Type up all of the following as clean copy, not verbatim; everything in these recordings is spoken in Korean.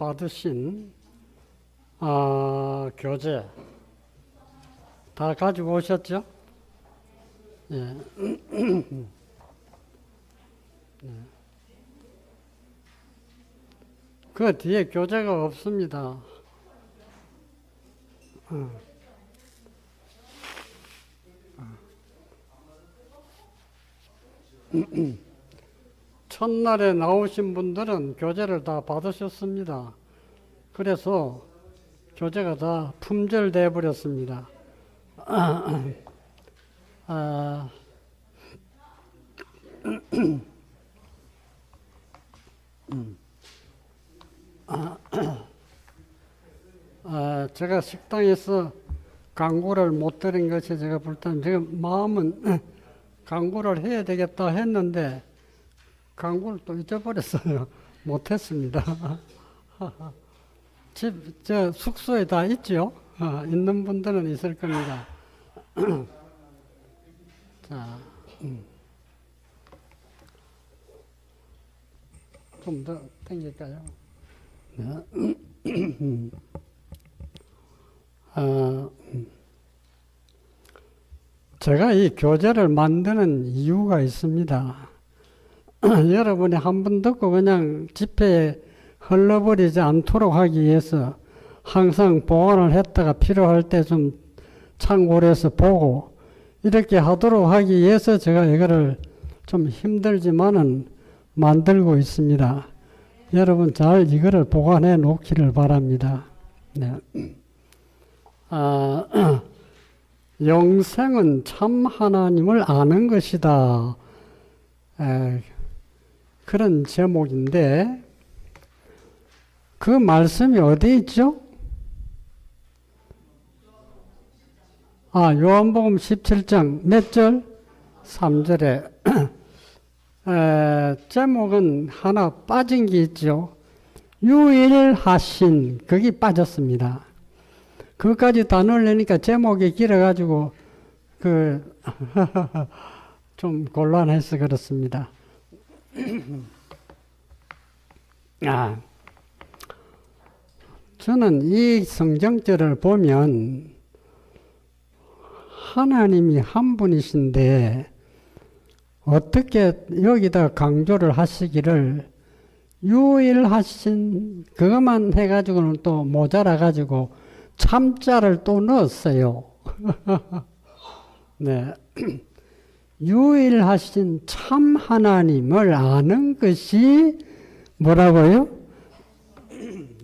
받으신 교재 다 가지고 오셨죠? 예. 그 뒤에 교재가 없습니다. 첫날에 나오신 분들은 교재를 다 받으셨습니다. 그래서 교재가 다 품절돼 버렸습니다. 제가 식당에서 광고를 못 드린 것이 제가 볼 때는 지금 마음은 광고를 해야 되겠다 했는데 광고를 또 잊어버렸어요. 못했습니다. 저 숙소에 다 있죠? 있는 분들은 있을 겁니다. 자, 좀 더 당길까요? 네. 제가 이 교재를 만드는 이유가 있습니다. 여러분이 한 번 듣고 그냥 집회에 흘러버리지 않도록 하기 위해서 항상 보관을 했다가 필요할 때 좀 참고를 해서 보고 이렇게 하도록 하기 위해서 제가 이거를 좀 힘들지만은 만들고 있습니다. 여러분 잘 이거를 보관해 놓기를 바랍니다. 네. 영생은 참 하나님을 아는 것이다. 그런 제목인데 그 말씀이 어디 있죠? 요한복음 17장 몇 절? 3절에 제목은 하나 빠진 게 있죠. 유일하신 거기 빠졌습니다. 그것까지 다 넣으려니까 제목이 길어가지고 좀 곤란해서 그렇습니다. 저는 이 성경절을 보면 하나님이 한 분이신데 어떻게 여기다 강조를 하시기를 유일하신 그것만 해가지고는 또 모자라가지고 참자를 또 넣었어요. 네. 유일하신 참 하나님을 아는 것이 뭐라고요?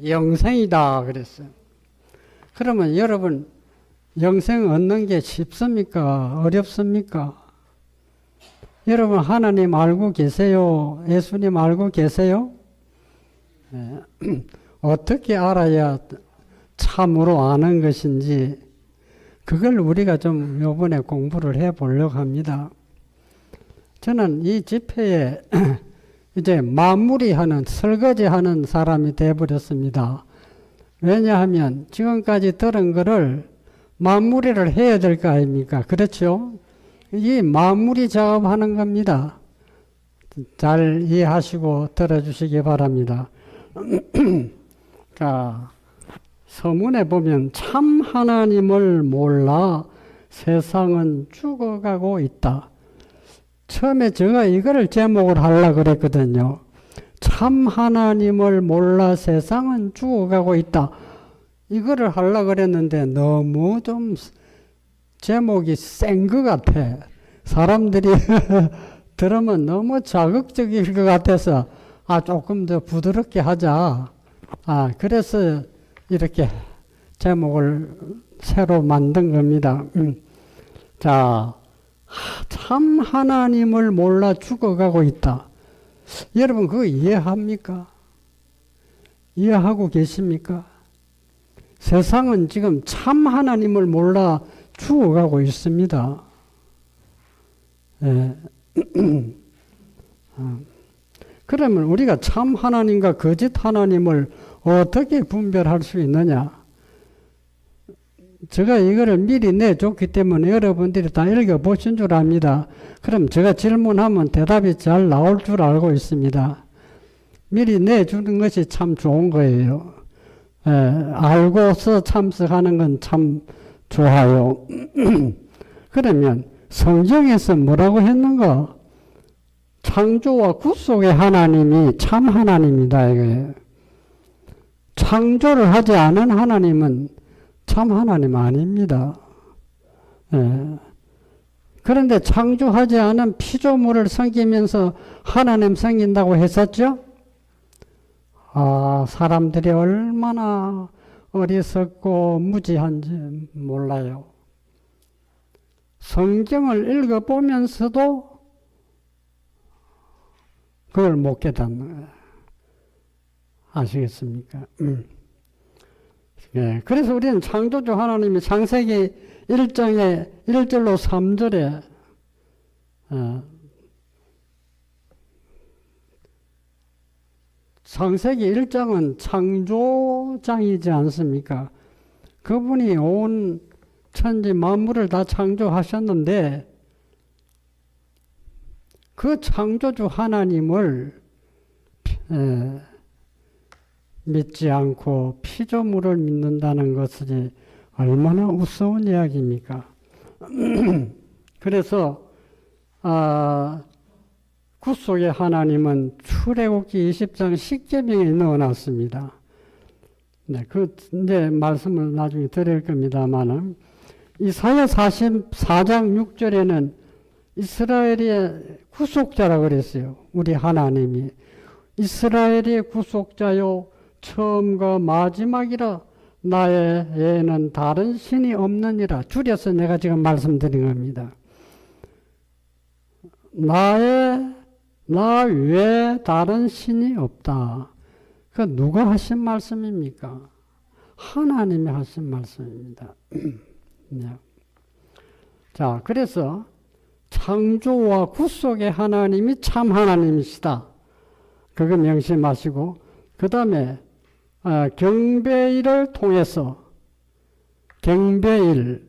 영생이다 그랬어요. 그러면 여러분 영생 얻는 게 쉽습니까? 어렵습니까? 여러분 하나님 알고 계세요? 예수님 알고 계세요? 네. 어떻게 알아야 참으로 아는 것인지 그걸 우리가 좀 이번에 공부를 해 보려고 합니다. 저는 이 집회에 이제 마무리하는 설거지하는 사람이 되어버렸습니다. 왜냐하면 지금까지 들은 거를 마무리를 해야 될 거 아닙니까? 그렇죠? 이 마무리 작업하는 겁니다. 잘 이해하시고 들어주시기 바랍니다. 자, 서문에 보면 참 하나님을 몰라 세상은 죽어가고 있다. 처음에 제가 이거를 제목을 하려고 그랬거든요. 참 하나님을 몰라 세상은 죽어가고 있다. 이거를 하려고 그랬는데 너무 좀 제목이 센 것 같아. 사람들이 들으면 너무 자극적일 것 같아서 조금 더 부드럽게 하자. 그래서 이렇게 제목을 새로 만든 겁니다. 자, 참 하나님을 몰라 죽어가고 있다. 여러분 그거 이해합니까? 이해하고 계십니까? 세상은 지금 참 하나님을 몰라 죽어가고 있습니다. 예. 그러면 우리가 참 하나님과 거짓 하나님을 어떻게 분별할 수 있느냐? 제가 이거를 미리 내줬기 때문에 여러분들이 다 읽어보신 줄 압니다. 그럼 제가 질문하면 대답이 잘 나올 줄 알고 있습니다. 미리 내주는 것이 참 좋은 거예요. 알고서 참석하는 건 참 좋아요. 그러면 성경에서 뭐라고 했는가? 창조와 구속의 하나님이 참 하나님이다 이거예요. 창조를 하지 않은 하나님은 참 하나님 아닙니다. 그런데 창조하지 않은 피조물을 섬기면서 하나님 섬긴다고 했었죠? 사람들이 얼마나 어리석고 무지한지 몰라요. 성경을 읽어보면서도 그걸 못 깨닫는 거예요. 아시겠습니까? 그래서 우리는 창조주 하나님이 창세기 1장에 1절로 3절에 창세기 1장은 창조장이지 않습니까? 그분이 온 천지 만물을 다 창조하셨는데 그 창조주 하나님을 믿지 않고 피조물을 믿는다는 것이 얼마나 우스운 이야기입니까? 그래서 구속의 하나님은 출애굽기 20장 10계명에 넣어놨습니다. 네, 이제 말씀을 나중에 드릴 겁니다만은 이사야 44장 6절에는 이스라엘의 구속자라고 그랬어요. 우리 하나님이 이스라엘의 구속자요 처음과 마지막이라 나의 외에는 다른 신이 없느니라. 줄여서 내가 지금 말씀드린 겁니다. 나 외에 다른 신이 없다. 그 누가 하신 말씀입니까? 하나님이 하신 말씀입니다. 네. 자, 그래서 창조와 구속의 하나님이 참 하나님이시다. 그거 명심하시고 그 다음에 경배일을 통해서 경배일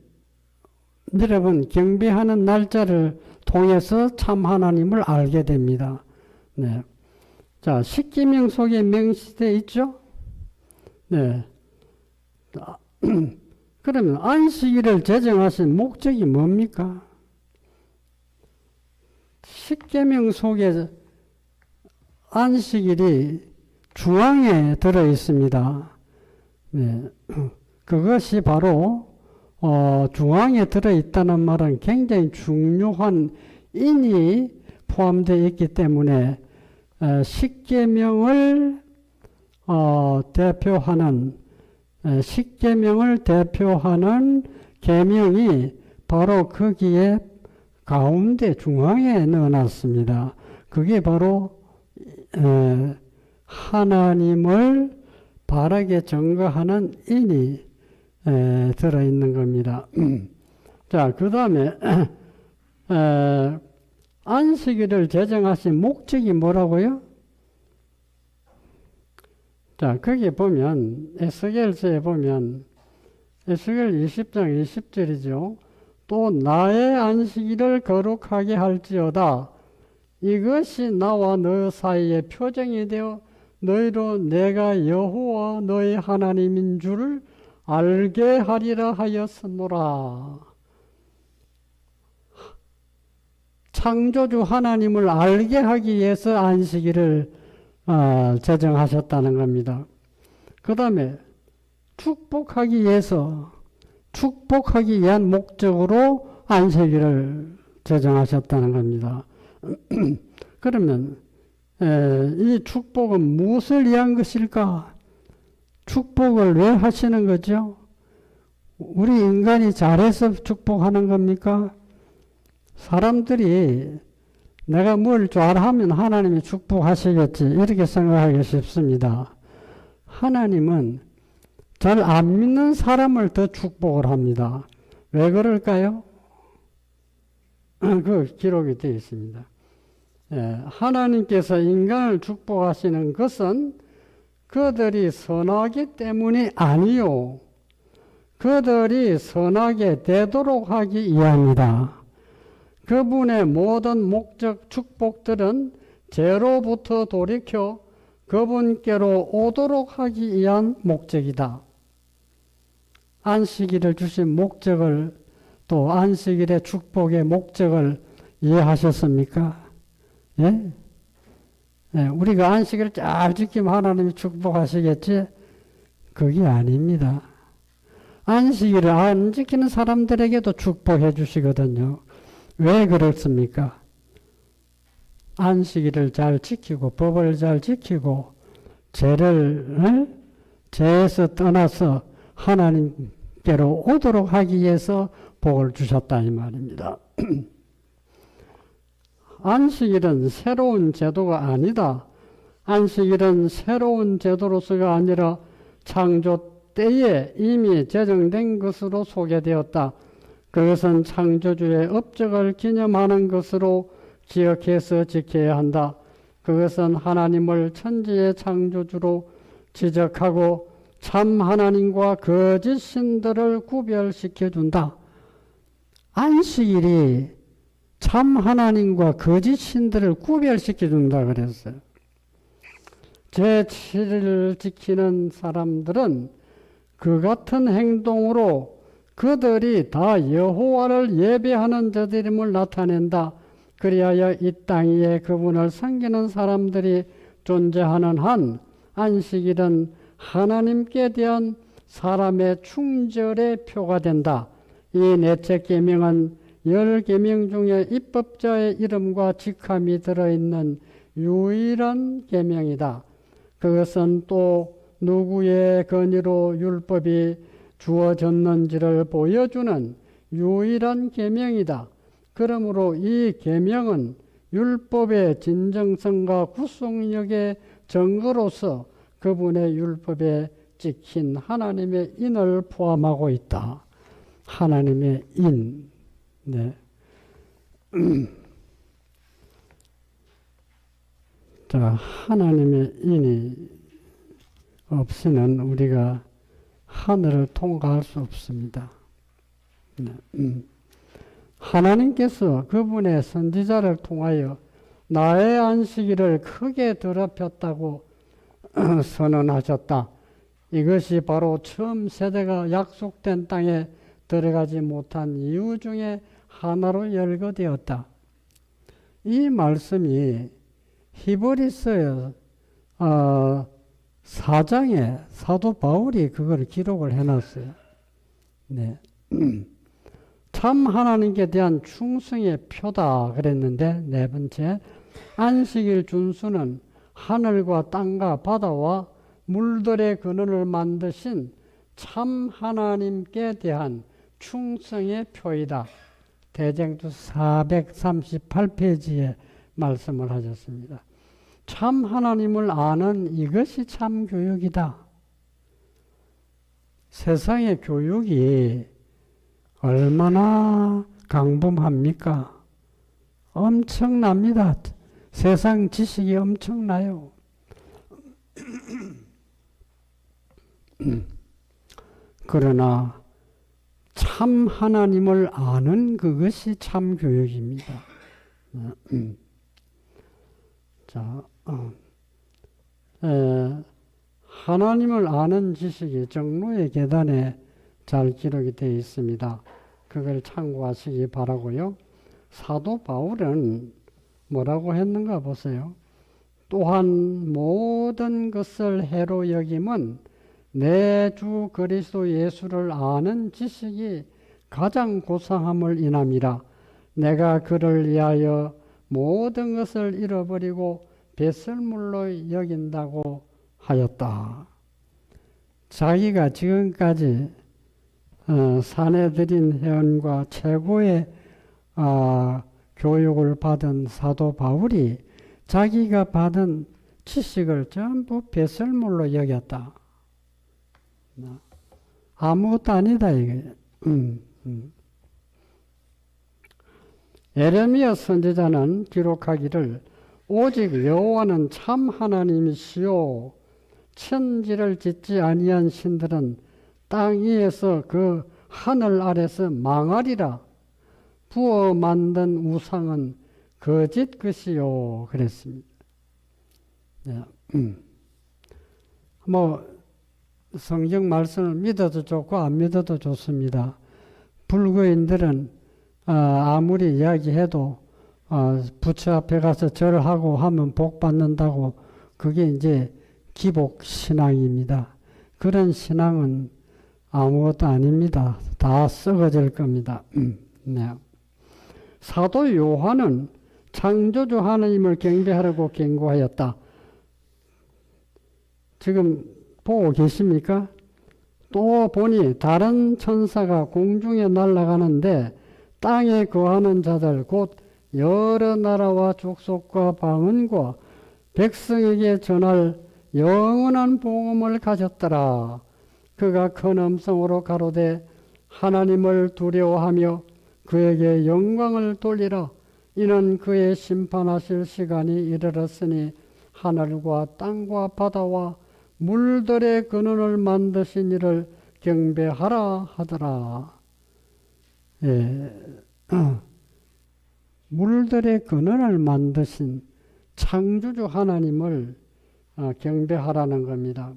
여러분 경배하는 날짜를 통해서 참 하나님을 알게 됩니다. 네. 자, 십계명 속에 명시되어 있죠? 네. 그러면 안식일을 제정하신 목적이 뭡니까? 십계명 속에 안식일이 중앙에 들어 있습니다. 네. 그것이 바로 중앙에 들어 있다는 말은 굉장히 중요한 인이 포함되어 있기 때문에 십계명을 대표하는 계명이 바로 거기에 가운데 중앙에 넣어놨습니다. 그게 바로 하나님을 바르게 증거하는 인이 들어있는 겁니다. 자, 그 다음에 안식일을 제정하신 목적이 뭐라고요? 자, 거기 보면 에스겔서에 보면 에스겔 20장 20절이죠. 또 나의 안식일을 거룩하게 할지어다. 이것이 나와 너 사이의 표정이 되어 너희로 내가 여호와 너희 하나님인 줄을 알게 하리라 하였으노라. 창조주 하나님을 알게 하기 위해서 안식일을 제정하셨다는 겁니다. 그 다음에 축복하기 위한 목적으로 안식일을 제정하셨다는 겁니다. 그러면 이 축복은 무엇을 위한 것일까? 축복을 왜 하시는 거죠? 우리 인간이 잘해서 축복하는 겁니까? 사람들이 내가 뭘 잘하면 하나님이 축복하시겠지 이렇게 생각하기 쉽습니다. 하나님은 잘 안 믿는 사람을 더 축복을 합니다. 왜 그럴까요? 그 기록이 되어 있습니다. 하나님께서 인간을 축복하시는 것은 그들이 선하기 때문이 아니요. 그들이 선하게 되도록 하기 위함이다. 그분의 모든 목적 축복들은 죄로부터 돌이켜 그분께로 오도록 하기 위한 목적이다. 안식일을 주신 목적을, 또 안식일의 축복의 목적을 이해하셨습니까? 예? 예, 우리가 안식일을 잘 지키면 하나님이 축복하시겠지? 그게 아닙니다. 안식일을 안 지키는 사람들에게도 축복해 주시거든요. 왜 그렇습니까? 안식일을 잘 지키고 법을 잘 지키고 죄에서 떠나서 하나님께로 오도록 하기 위해서 복을 주셨다 이 말입니다. 안식일은 새로운 제도가 아니다. 안식일은 새로운 제도로서가 아니라 창조 때에 이미 제정된 것으로 소개되었다. 그것은 창조주의 업적을 기념하는 것으로 기억해서 지켜야 한다. 그것은 하나님을 천지의 창조주로 지적하고 참 하나님과 거짓 신들을 구별시켜 준다. 안식일이 참 하나님과 거짓 신들을 구별시켜 준다 그랬어요. 제7일을 지키는 사람들은 그 같은 행동으로 그들이 다 여호와를 예배하는 자들임을 나타낸다. 그리하여 이 땅 위에 그분을 섬기는 사람들이 존재하는 한 안식일은 하나님께 대한 사람의 충절의 표가 된다. 이 넷째 계명은 10계명 중에 입법자의 이름과 직함이 들어있는 유일한 계명이다. 그것은 또 누구의 건의로 율법이 주어졌는지를 보여주는 유일한 계명이다. 그러므로 이 계명은 율법의 진정성과 구속력의 증거로서 그분의 율법에 찍힌 하나님의 인을 포함하고 있다. 하나님의 인. 네. 자, 하나님의 인이 없이는 우리가 하늘을 통과할 수 없습니다. 네. 하나님께서 그분의 선지자를 통하여 나의 안식일을 크게 더럽혔다고 선언하셨다. 이것이 바로 처음 세대가 약속된 땅에 들어가지 못한 이유 중에 하나로 열거되었다. 이 말씀이 히브리서 4장에 사도 바울이 그걸 기록을 해놨어요. 네. 참 하나님께 대한 충성의 표다 그랬는데, 네 번째, 안식일 준수는 하늘과 땅과 바다와 물들의 근원을 만드신 참 하나님께 대한 충성의 표이다. 대쟁투 438페이지에 말씀을 하셨습니다. 참 하나님을 아는 이것이 참 교육이다. 세상의 교육이 얼마나 강범합니까? 엄청납니다. 세상 지식이 엄청나요. 그러나 참 하나님을 아는 그것이 참 교육입니다. 자, 하나님을 아는 지식이 정로의 계단에 잘 기록이 되어 있습니다. 그걸 참고하시기 바라고요. 사도 바울은 뭐라고 했는가 보세요. 또한 모든 것을 해로 여김은 내 주 그리스도 예수를 아는 지식이 가장 고상함을 인함이라. 내가 그를 위하여 모든 것을 잃어버리고 배설물로 여긴다고 하였다. 자기가 지금까지 사내들인 회원과 최고의 교육을 받은 사도 바울이 자기가 받은 지식을 전부 배설물로 여겼다. 아무것도 아니다 이게. 예레미야 선지자는 기록하기를 오직 여호와는 참 하나님이시요 천지를 짓지 아니한 신들은 땅 위에서 그 하늘 아래서 망하리라. 부어 만든 우상은 거짓 것이요 그랬습니다. 네. 뭐 성경 말씀을 믿어도 좋고 안 믿어도 좋습니다. 불교인들은 아무리 이야기해도 부처 앞에 가서 절하고 하면 복 받는다고 그게 이제 기복 신앙입니다. 그런 신앙은 아무것도 아닙니다. 다 썩어질 겁니다. 네. 사도 요한은 창조주 하나님을 경배하라고 경고하였다. 지금 보고 계십니까? 또 보니 다른 천사가 공중에 날아가는데 땅에 거하는 자들 곧 여러 나라와 족속과 방언과 백성에게 전할 영원한 복음을 가졌더라. 그가 큰 음성으로 가로되 하나님을 두려워하며 그에게 영광을 돌리라. 이는 그의 심판하실 시간이 이르렀으니 하늘과 땅과 바다와 물들의 근원을 만드신 이를 경배하라 하더라. 예. 물들의 근원을 만드신 창조주 하나님을 경배하라는 겁니다.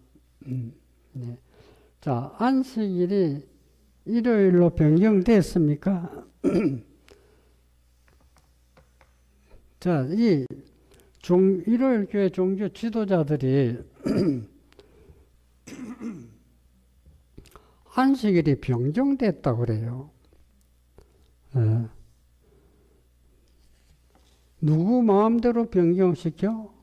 네. 자, 안식일이 일요일로 변경됐습니까? 자, 일요일 교회 종교 지도자들이 안식일이 변경됐다고 그래요. 누구 마음대로 변경시켜?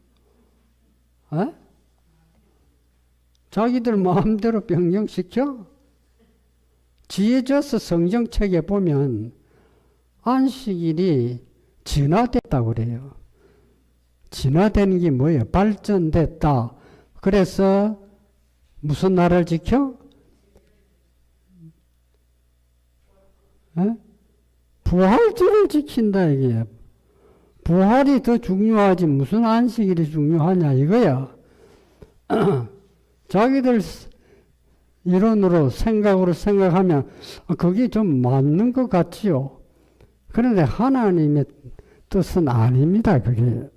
자기들 마음대로 변경시켜? 지혜져서 성경책에 보면 안식일이 진화됐다고 그래요. 진화된 게 뭐예요? 발전됐다. 그래서 무슨 날을 지켜? 부활절을 지킨다 이게. 부활이 더 중요하지 무슨 안식일이 중요하냐 이거야. 자기들 이론으로 생각으로 생각하면 그게 좀 맞는 것 같지요. 그런데 하나님의 뜻은 아닙니다. 그게.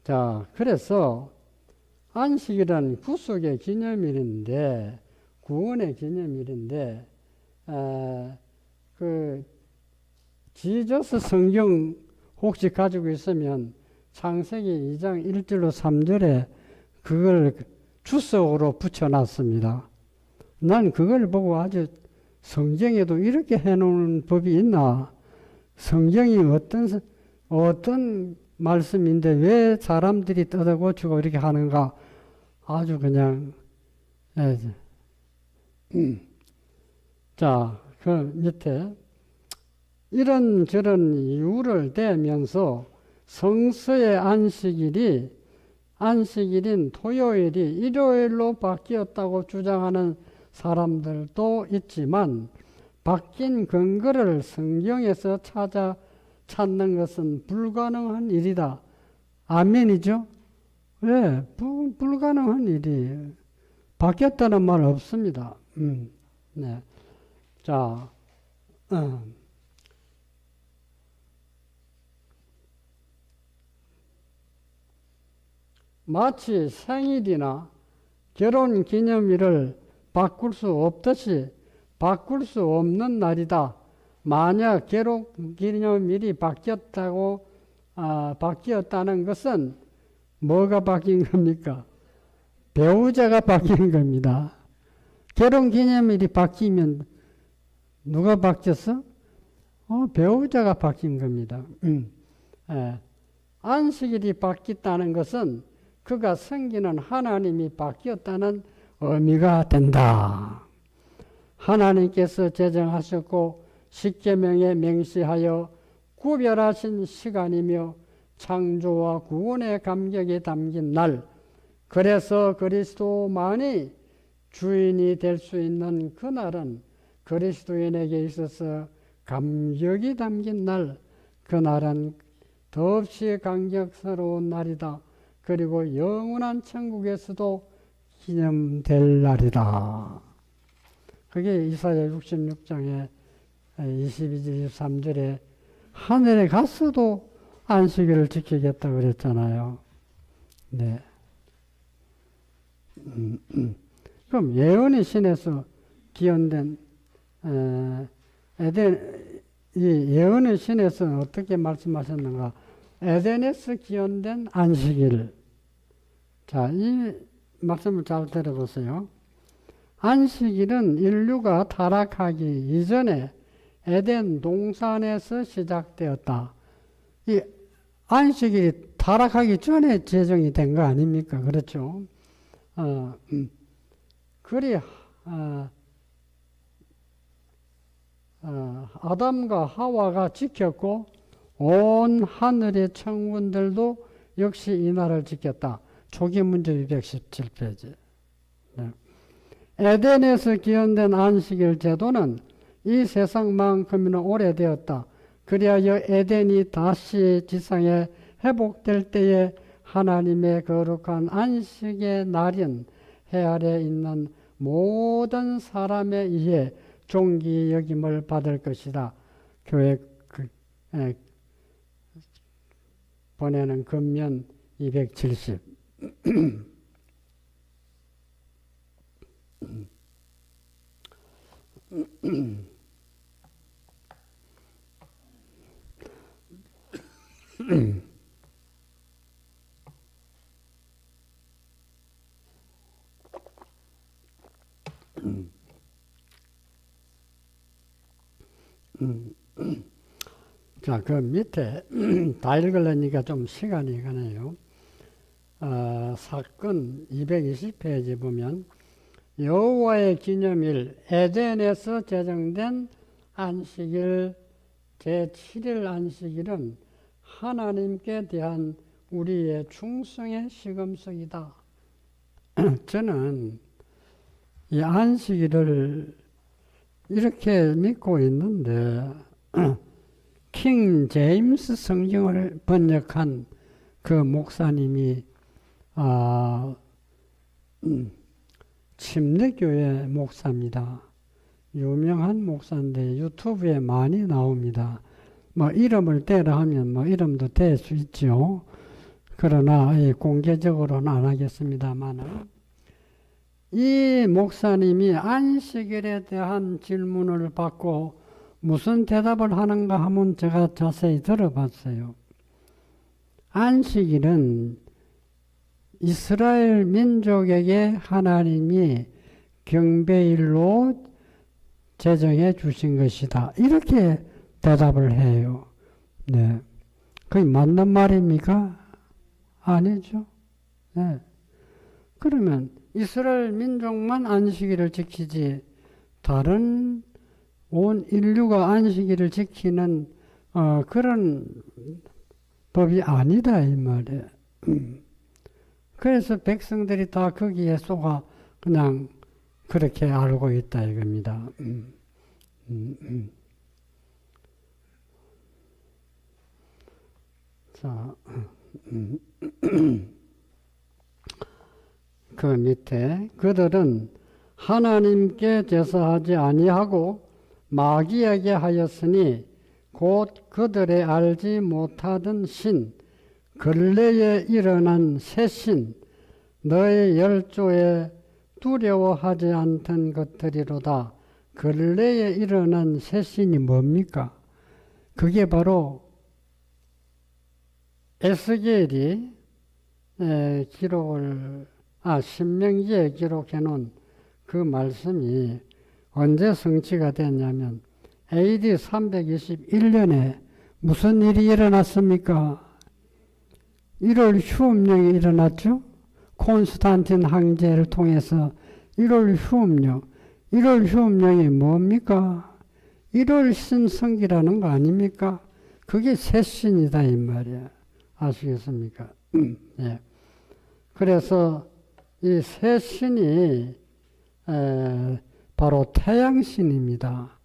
자, 그래서 안식일은 구속의 기념일인데 구원의 기념일인데 지저스 성경 혹시 가지고 있으면 창세기 2장 1절로 3절에 그걸 주석으로 붙여놨습니다. 난 그걸 보고 아주 성경에도 이렇게 해놓은 법이 있나? 성경이 어떤 말씀인데 왜 사람들이 뜯어고치고 이렇게 하는가? 아주 그냥 자, 그 밑에 이런저런 이유를 대면서 성서의 안식일인 토요일이 일요일로 바뀌었다고 주장하는 사람들도 있지만 바뀐 근거를 성경에서 찾는 것은 불가능한 일이다. 아멘이죠? 네, 불가능한 일이에요. 바뀌었다는 말 없습니다. 네. 자, 마치 생일이나 결혼 기념일을 바꿀 수 없듯이 바꿀 수 없는 날이다. 만약 결혼 기념일이 바뀌었다는 것은 뭐가 바뀐 겁니까? 배우자가 바뀐 겁니다. 결혼 기념일이 바뀌면 누가 바뀌었어? 배우자가 바뀐 겁니다. 안식일이 바뀌었다는 것은 그가 섬기는 하나님이 바뀌었다는 의미가 된다. 하나님께서 제정하셨고 십계명에 명시하여 구별하신 시간이며 창조와 구원의 감격이 담긴 날, 그래서 그리스도만이 주인이 될 수 있는 그날은 그리스도인에게 있어서 감격이 담긴 날, 그날은 더없이 감격스러운 날이다. 그리고 영원한 천국에서도 기념될 날이다. 그게 이사야 66장에 22절 23절에 하늘에 갔어도 안식일을 지키겠다고 그랬잖아요. 네. 그럼 예언의 신에서 기원된 에덴, 이 예언의 신에서 어떻게 말씀하셨는가? 에덴에서 기원된 안식일. 자, 이 말씀을 잘 들어보세요. 안식일은 인류가 타락하기 이전에 에덴 동산에서 시작되었다. 이 안식일이 타락하기 전에 제정이 된 거 아닙니까? 그렇죠? 그리 아담과 하와가 지켰고 온 하늘의 천군들도 역시 이 날을 지켰다. 초기 문제 217페이지. 네. 에덴에서 기원된 안식일 제도는 이 세상만큼이나 오래되었다. 그리하여 에덴이 다시 지상에 회복될 때에 하나님의 거룩한 안식의 날인 해 아래 있는 모든 사람에 의해 존귀 여김을 받을 것이다. 교회 보내는 금면 270. 자, 그 밑에 다 읽으려니까 좀 시간이 가네요. 사건 220페이지 보면 여호와의 기념일 에덴에서 제정된 안식일 제7일 안식일은 하나님께 대한 우리의 충성의 시금석이다. 저는 이 안식일을 이렇게 믿고 있는데 킹 제임스 성경을 번역한 그 목사님이 침례교회 목사입니다. 유명한 목사인데 유튜브에 많이 나옵니다. 뭐 이름을 대라 하면 뭐 이름도 댈 수 있죠. 그러나 공개적으로는 안 하겠습니다만은 이 목사님이 안식일에 대한 질문을 받고 무슨 대답을 하는가 하면 제가 자세히 들어봤어요. 안식일은 이스라엘 민족에게 하나님이 경배일로 제정해 주신 것이다. 이렇게 대답을 해요. 네. 그게 맞는 말입니까? 아니죠. 네. 그러면 이스라엘 민족만 안식일을 지키지 다른 온 인류가 안식일을 지키는 그런 법이 아니다 이 말이에요. 그래서 백성들이 다 거기에 속아 그냥 그렇게 알고 있다 이겁니다. 자, 그 밑에 그들은 하나님께 제사하지 아니하고 마귀에게 하였으니 곧 그들의 알지 못하던 신 근래에 일어난 새 신 너의 열조에 두려워하지 않던 것들이로다. 근래에 일어난 새 신이 뭡니까? 그게 바로 에스겔이 신명기에 기록해 놓은 그 말씀이 언제 성취가 됐냐면 AD 321년에 무슨 일이 일어났습니까? 1월 휴업령이 일어났죠. 콘스탄틴 황제를 통해서 1월 휴업령. 1월 휴업령이 뭡니까? 1월 신성기라는 거 아닙니까? 그게 새신이다 이 말이야. 아시겠습니까? 예. 그래서 이 새신이 바로 태양신입니다.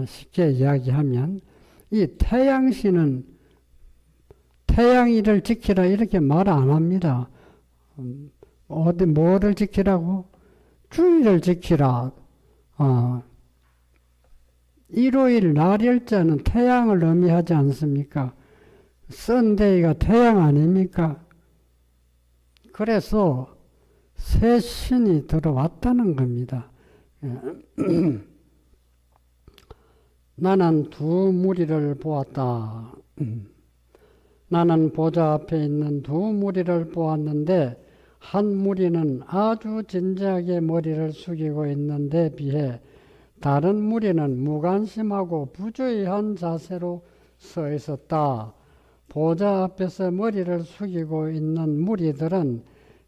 쉽게 이야기하면 이 태양신은 태양일을 지키라 이렇게 말 안 합니다. 뭐를 지키라고? 주일을 지키라. 일요일 날일자는 태양을 의미하지 않습니까? 썬데이가 태양 아닙니까? 그래서 새 신이 들어왔다는 겁니다. 나는 두 무리를 보았다. 나는 보좌 앞에 있는 두 무리를 보았는데 한 무리는 아주 진지하게 머리를 숙이고 있는데 비해 다른 무리는 무관심하고 부주의한 자세로 서 있었다. 보좌 앞에서 머리를 숙이고 있는 무리들은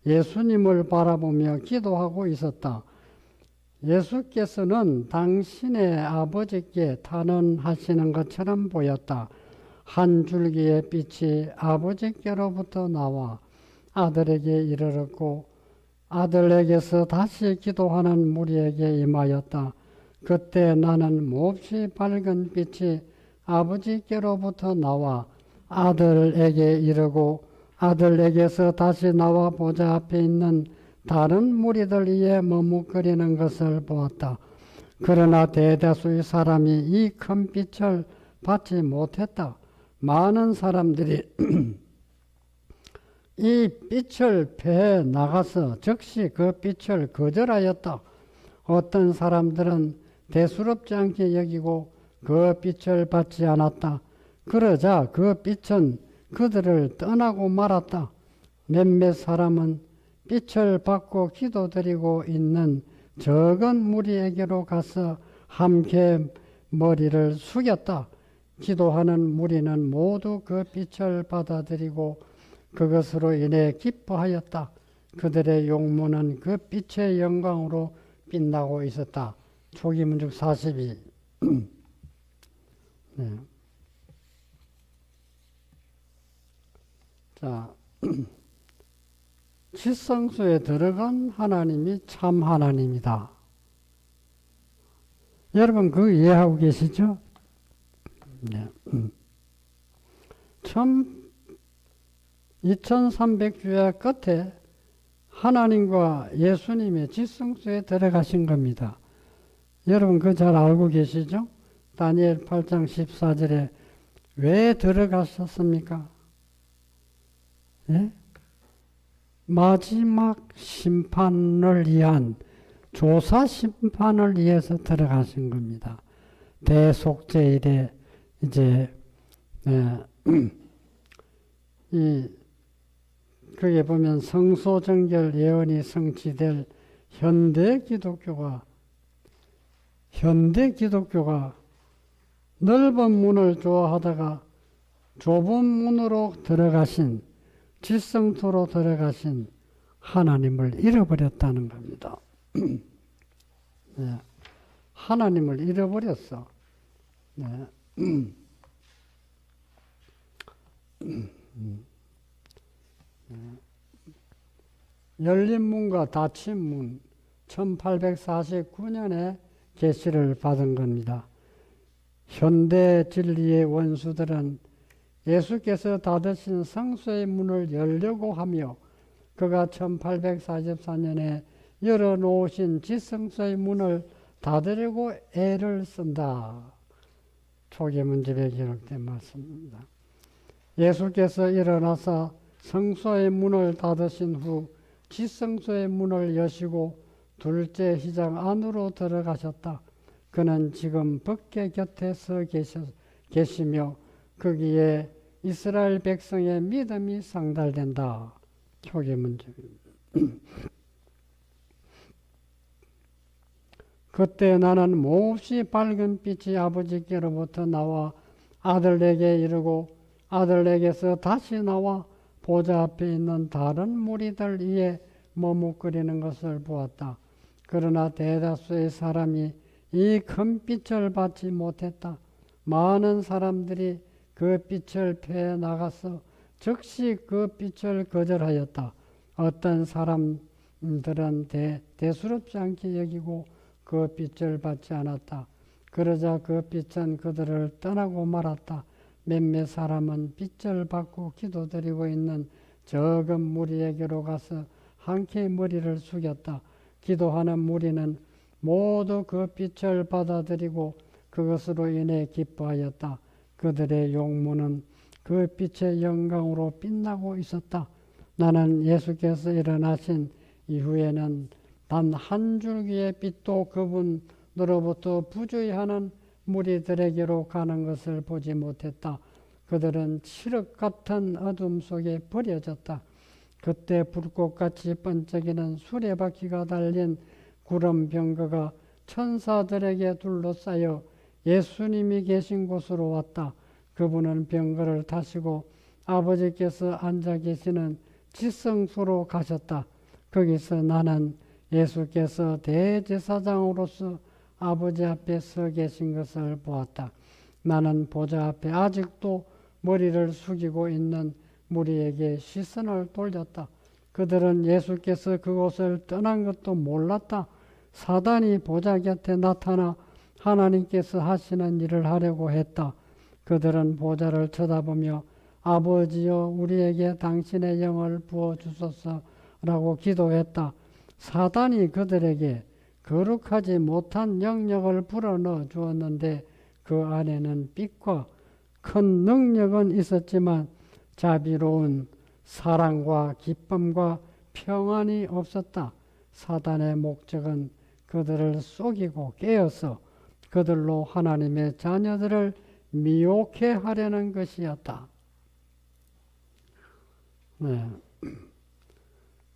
예수님을 바라보며 기도하고 있었다. 예수께서는 당신의 아버지께 탄원하시는 것처럼 보였다. 한 줄기의 빛이 아버지께로부터 나와 아들에게 이르렀고 아들에게서 다시 기도하는 무리에게 임하였다. 그때 나는 몹시 밝은 빛이 아버지께로부터 나와 아들에게 이르고 아들에게서 다시 나와 보좌 앞에 있는 다른 무리들 위에 머뭇거리는 것을 보았다. 그러나 대다수의 사람이 이 큰 빛을 받지 못했다. 많은 사람들이 이 빛을 패해 나가서 즉시 그 빛을 거절하였다. 어떤 사람들은 대수롭지 않게 여기고 그 빛을 받지 않았다. 그러자 그 빛은 그들을 떠나고 말았다. 몇몇 사람은 빛을 받고 기도드리고 있는 적은 무리에게로 가서 함께 머리를 숙였다. 기도하는 무리는 모두 그 빛을 받아들이고 그것으로 인해 기뻐하였다. 그들의 용모는 그 빛의 영광으로 빛나고 있었다. 초기문죽 42. 네. 자, 지성소에 들어간 하나님이 참 하나님이다. 여러분 그거 이해하고 계시죠? 네. 2300주의 끝에 하나님과 예수님의 지성소에 들어가신 겁니다. 여러분 그거 잘 알고 계시죠? 다니엘 8장 14절에 왜 들어가셨습니까? 예? 마지막 심판을 위한 조사 심판을 위해서 들어가신 겁니다. 대속죄일에 이제 거기에 보면 성소정결 예언이 성취될 현대 기독교가 넓은 문을 좋아하다가 좁은 문으로 들어가신 지성소로 들어가신 하나님을 잃어버렸다는 겁니다. 네. 하나님을 잃어버렸어. 네. 열린 문과 닫힌 문 1849년에 계시를 받은 겁니다. 현대 진리의 원수들은 예수께서 닫으신 성소의 문을 열려고 하며 그가 1844년에 열어놓으신 지성소의 문을 닫으려고 애를 쓴다. 초계문집에 기록된 말씀입니다. 예수께서 일어나서 성소의 문을 닫으신 후 지성소의 문을 여시고 둘째 휘장 안으로 들어가셨다. 그는 지금 법궤 곁에 서 계시며 거기에 이스라엘 백성의 믿음이 상달된다. 초계문집입니다. 그때 나는 몹시 밝은 빛이 아버지께로부터 나와 아들에게 이르고 아들에게서 다시 나와 보좌 앞에 있는 다른 무리들 위에 머뭇거리는 것을 보았다. 그러나 대다수의 사람이 이 큰 빛을 받지 못했다. 많은 사람들이 그 빛을 패해 나가서 즉시 그 빛을 거절하였다. 어떤 사람들은 대수롭지 않게 여기고 그 빛을 받지 않았다. 그러자 그 빛은 그들을 떠나고 말았다. 몇몇 사람은 빛을 받고 기도드리고 있는 적은 무리에게로 가서 함께 머리를 숙였다. 기도하는 무리는 모두 그 빛을 받아들이고 그것으로 인해 기뻐하였다. 그들의 용모는 그 빛의 영광으로 빛나고 있었다. 나는 예수께서 일어나신 이후에는 단 한 줄기의 빛도 그분으로부터 부주의하는 무리들에게로 가는 것을 보지 못했다. 그들은 칠흑 같은 어둠 속에 버려졌다. 그때 불꽃같이 번쩍이는 수레바퀴가 달린 구름 병거가 천사들에게 둘러싸여 예수님이 계신 곳으로 왔다. 그분은 병거를 타시고 아버지께서 앉아 계시는 지성소로 가셨다. 거기서 나는 예수께서 대제사장으로서 아버지 앞에 서 계신 것을 보았다. 나는 보좌 앞에 아직도 머리를 숙이고 있는 무리에게 시선을 돌렸다. 그들은 예수께서 그곳을 떠난 것도 몰랐다. 사단이 보좌 곁에 나타나 하나님께서 하시는 일을 하려고 했다. 그들은 보좌를 쳐다보며 아버지여 우리에게 당신의 영을 부어주소서라고 기도했다. 사단이 그들에게 거룩하지 못한 영역을 불어넣어 주었는데 그 안에는 빛과 큰 능력은 있었지만 자비로운 사랑과 기쁨과 평안이 없었다. 사단의 목적은 그들을 속이고 깨어서 그들로 하나님의 자녀들을 미혹해 하려는 것이었다. 네.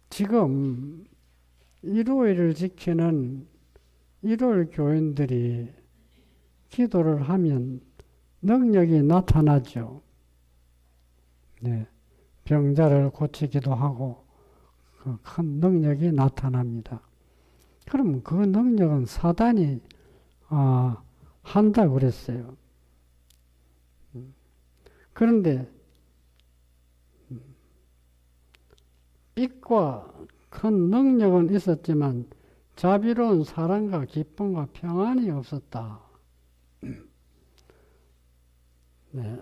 지금 일요일을 지키는 일요일 교인들이 기도를 하면 능력이 나타나죠. 네. 병자를 고치기도 하고 그 큰 능력이 나타납니다. 그럼 그 능력은 사단이 한다고 그랬어요. 그런데 빛과 큰 능력은 있었지만 자비로운 사랑과 기쁨과 평안이 없었다. 네.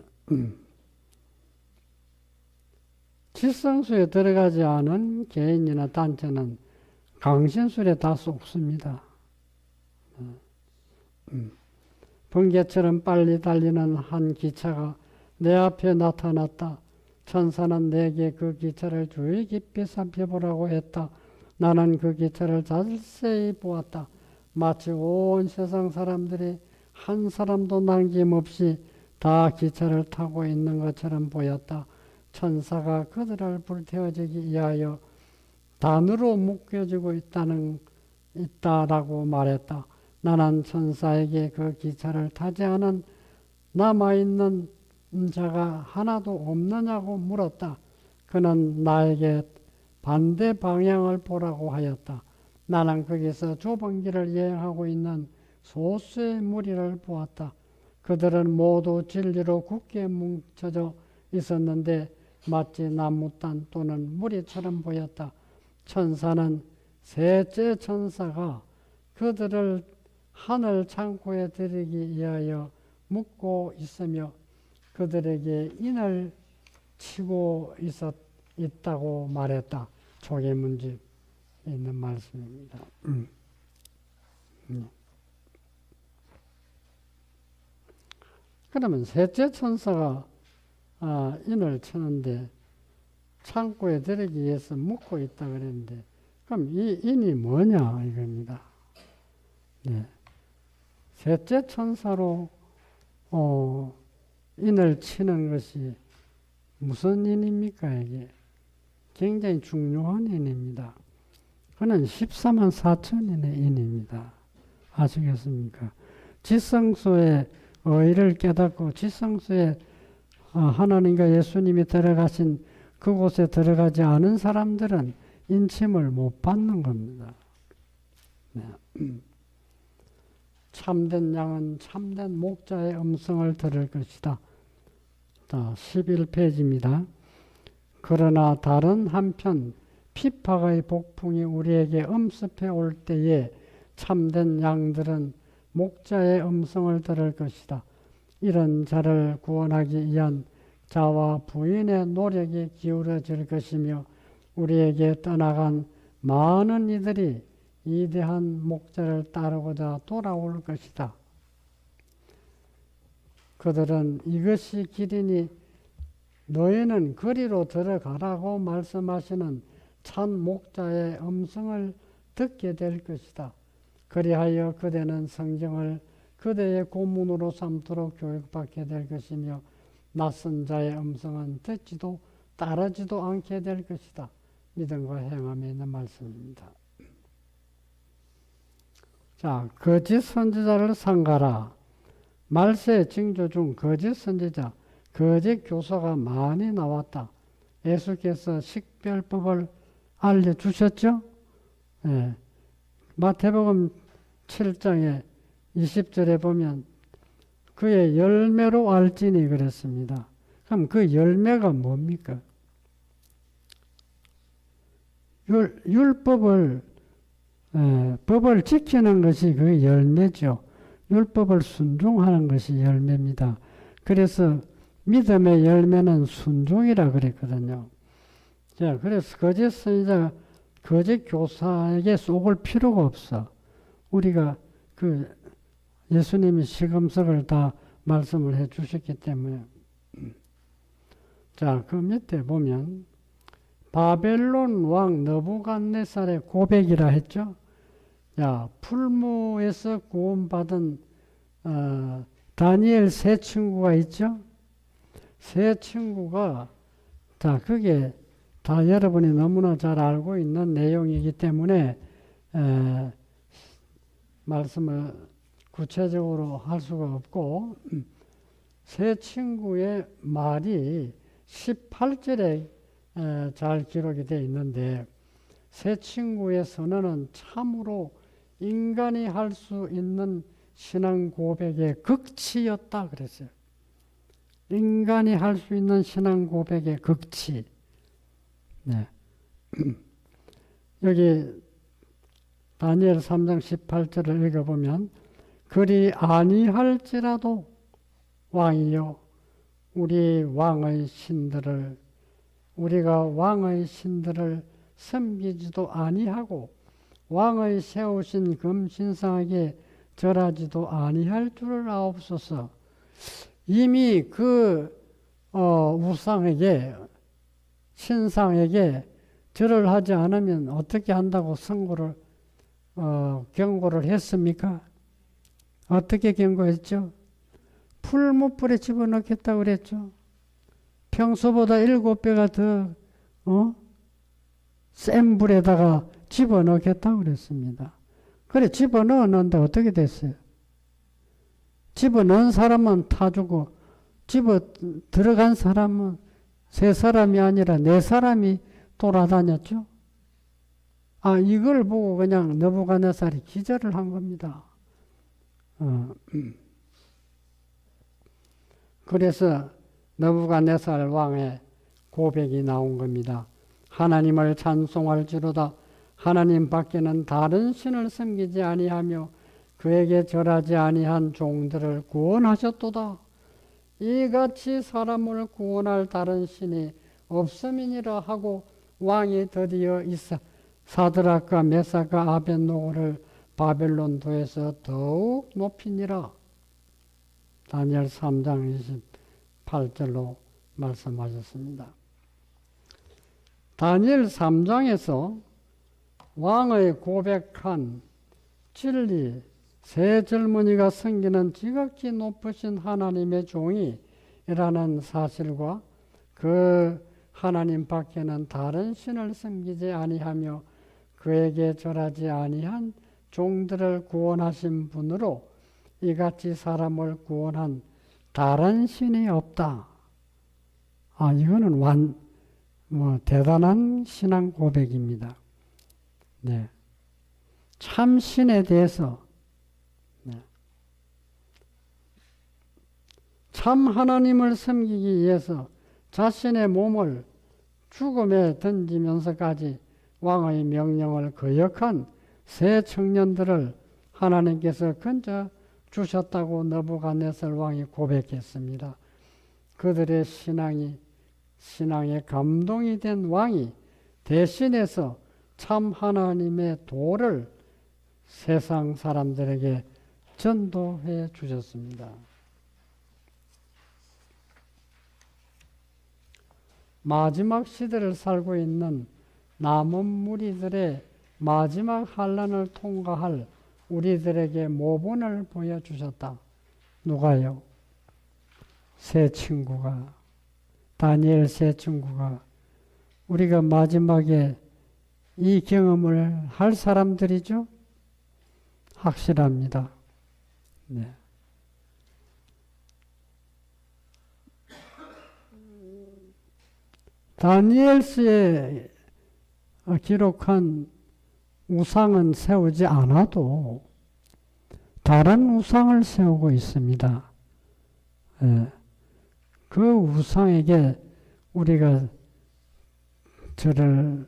지성소에 들어가지 않은 개인이나 단체는 강신술에 다 속습니다. 번개처럼 빨리 달리는 한 기차가 내 앞에 나타났다. 천사는 내게 그 기차를 주의 깊이 살펴보라고 했다. 나는 그 기차를 자세히 보았다. 마치 온 세상 사람들이 한 사람도 남김없이 다 기차를 타고 있는 것처럼 보였다. 천사가 그들을 불태워주기 위하여 단으로 묶여지고 있다라고 말했다. 나는 천사에게 그 기차를 타지 않은 남아있는 자가 하나도 없느냐고 물었다. 그는 나에게 반대 방향을 보라고 하였다. 나는 거기서 좁은 길을 여행하고 있는 소수의 무리를 보았다. 그들은 모두 진리로 굳게 뭉쳐져 있었는데 마치 나무단 또는 무리처럼 보였다. 천사는 셋째 천사가 그들을 하늘 창고에 들이기 위하여 묶고 있으며 그들에게 인을 치고 있다고 말했다. 조계문집에 있는 말씀입니다. 그러면 셋째 천사가 인을 치는데 창고에 들이기 위해서 묶고 있다 그랬는데 그럼 이 인이 뭐냐 이겁니다. 네. 셋째 천사로 인을 치는 것이 무슨 인입니까 이게? 굉장히 중요한 인입니다. 그는 14만 4천인의 인입니다. 아시겠습니까? 지성소의 의를 깨닫고 지성소에 하나님과 예수님이 들어가신 그곳에 들어가지 않은 사람들은 인침을 못 받는 겁니다. 네. 참된 양은 참된 목자의 음성을 들을 것이다. 자, 11페이지입니다. 그러나 다른 한편 핍박의 복풍이 우리에게 엄습해 올 때에 참된 양들은 목자의 음성을 들을 것이다. 이런 자를 구원하기 위한 자와 부인의 노력이 기울어질 것이며 우리에게 떠나간 많은 이들이 위대한 목자를 따르고자 돌아올 것이다. 그들은 이것이 길이니 너희는 거리로 들어가라고 말씀하시는 참 목자의 음성을 듣게 될 것이다. 그리하여 그대는 성경을 그대의 고문으로 삼도록 교육받게 될 것이며 낯선 자의 음성은 듣지도 따르지도 않게 될 것이다. 믿음과 행함에 있는 말씀입니다. 자, 거짓 선지자를 삼가라. 말세 징조 중 거짓 선지자, 거짓 교사가 많이 나왔다. 예수께서 식별법을 알려주셨죠? 예. 마태복음 7장에 20절에 보면 그의 열매로 알지니 그랬습니다. 그럼 그 열매가 뭡니까? 율법을 법을 지키는 것이 그 열매죠. 율법을 순종하는 것이 열매입니다. 그래서 믿음의 열매는 순종이라 그랬거든요. 자, 그래서 거짓 선지자가 거짓 교사에게 속을 필요가 없어. 우리가 그 예수님이 시금석을 다 말씀을 해 주셨기 때문에. 자, 그 밑에 보면 바벨론 왕 느부갓네살의 고백이라 했죠. 야, 풀무에서 구원받은 다니엘 세 친구가 있죠. 세 친구가 자, 그게 다 여러분이 너무나 잘 알고 있는 내용이기 때문에 말씀을 구체적으로 할 수가 없고 세 친구의 말이 18절에 잘 기록이 되어 있는데 세 친구의 선언은 참으로 인간이 할 수 있는 신앙 고백의 극치였다 그랬어요. 인간이 할 수 있는 신앙 고백의 극치. 네. 여기 다니엘 3장 18절을 읽어보면 그리 아니할지라도 왕이여 우리가 왕의 신들을 섬기지도 아니하고 왕의 세우신 금신상에게 절하지도 아니할 줄을 아옵소서. 이미 그 우상에게 신상에게 절을 하지 않으면 어떻게 한다고 경고를 했습니까? 어떻게 경고했죠? 풀무불에 집어넣겠다고 그랬죠. 평소보다 7배가 더 센 불에다가 집어넣겠다고 그랬습니다. 그래 집어넣었는데 어떻게 됐어요? 집어넣은 사람은 타주고 들어간 사람은 세 사람이 아니라 네 사람이 돌아다녔죠. 이걸 보고 그냥 느부갓네살이 기절을 한 겁니다. 그래서 느부갓네살 왕의 고백이 나온 겁니다. 하나님을 찬송할지로다. 하나님 밖에는 다른 신을 섬기지 아니하며 그에게 절하지 아니한 종들을 구원하셨도다. 이같이 사람을 구원할 다른 신이 없음이니라 하고 왕이 드디어 사드락과 메삭과 아벳노고를 바벨론도에서 더욱 높이니라. 다니엘 3장 28절로 말씀하셨습니다. 다니엘 3장에서 왕의 고백한 진리, 세 젊은이가 섬기는 지극히 높으신 하나님의 종이라는 사실과 그 하나님 밖에는 다른 신을 섬기지 아니하며 그에게 절하지 아니한 종들을 구원하신 분으로 이같이 사람을 구원한 다른 신이 없다. 이거는 대단한 신앙 고백입니다. 네. 참 신에 대해서 참 하나님을 섬기기 위해서 자신의 몸을 죽음에 던지면서까지 왕의 명령을 거역한 세 청년들을 하나님께서 건져 주셨다고 느부갓네살 왕이 고백했습니다. 그들의 신앙에 감동이 된 왕이 대신해서 참 하나님의 도를 세상 사람들에게 전도해 주셨습니다. 마지막 시대를 살고 있는 남은 무리들의 마지막 환란을 통과할 우리들에게 모본을 보여주셨다. 누가요? 세 친구가, 다니엘 세 친구가 우리가 마지막에 이 경험을 할 사람들이죠? 확실합니다. 네. 다니엘서에 기록한 우상은 세우지 않아도 다른 우상을 세우고 있습니다. 예. 그 우상에게 우리가 절을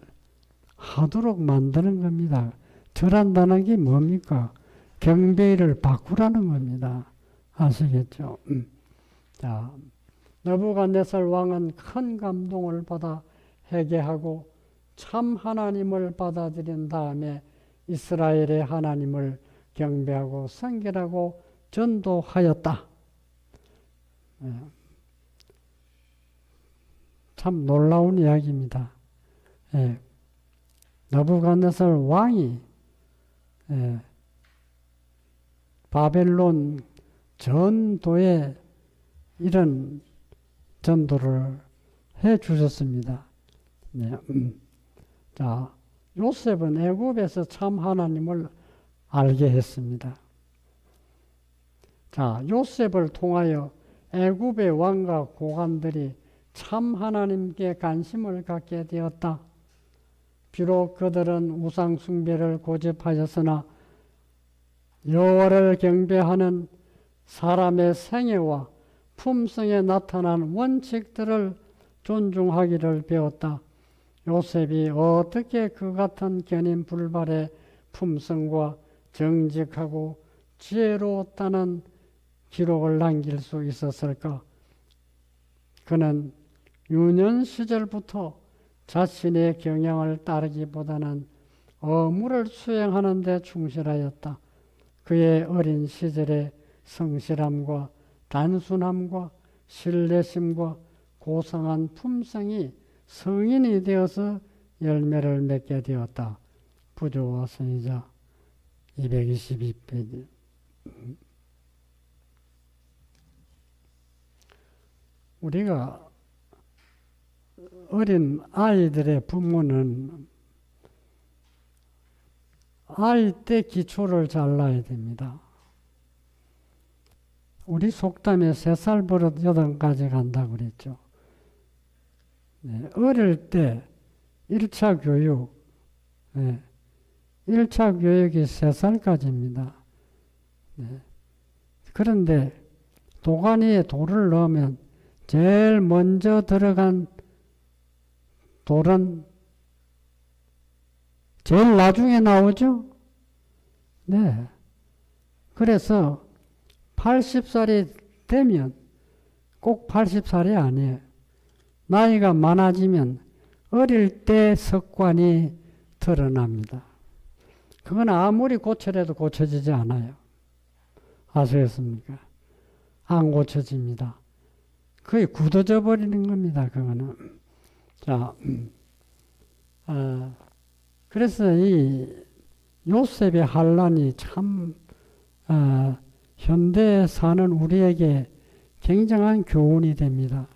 하도록 만드는 겁니다. 절한다는 게 뭡니까? 경배를 바꾸라는 겁니다. 아시겠죠? 자, 느부갓네살 왕은 큰 감동을 받아 회개하고 참 하나님을 받아들인 다음에 이스라엘의 하나님을 경배하고 선결하고 전도하였다. 참 놀라운 이야기입니다. 느부갓네살 왕이 바벨론 전도에 이런 전도를 해 주셨습니다. 자, 요셉은 애굽에서 참 하나님을 알게 했습니다. 자, 요셉을 통하여 애굽의 왕과 고관들이 참 하나님께 관심을 갖게 되었다. 비록 그들은 우상 숭배를 고집하였으나 여호와를 경배하는 사람의 생애와 품성에 나타난 원칙들을 존중하기를 배웠다. 요셉이 어떻게 그 같은 견인 불발의 품성과 정직하고 지혜로웠다는 기록을 남길 수 있었을까? 그는 유년 시절부터 자신의 경향을 따르기보다는 의무를 수행하는 데 충실하였다. 그의 어린 시절의 성실함과 단순함과 신뢰심과 고상한 품성이 성인이 되어서 열매를 맺게 되었다. 부조와 선지자 222페이지. 우리가 어린 아이들의 부모는 아이 때 기초를 잘라야 됩니다. 우리 속담에 3살 버릇 8가지 간다고 그랬죠. 어릴 때 1차 교육, 1차 교육이 3살까지입니다. 그런데 도가니에 돌을 넣으면 제일 먼저 들어간 돌은 제일 나중에 나오죠? 네. 그래서 80살이 되면 꼭 80살이 아니에요. 나이가 많아지면 어릴 때 습관이 드러납니다. 그건 아무리 고쳐라도 고쳐지지 않아요. 아시겠습니까? 안 고쳐집니다. 거의 굳어져 버리는 겁니다. 그거는. 자, 그래서 이 요셉의 환란이 참 현대에 사는 우리에게 굉장한 교훈이 됩니다.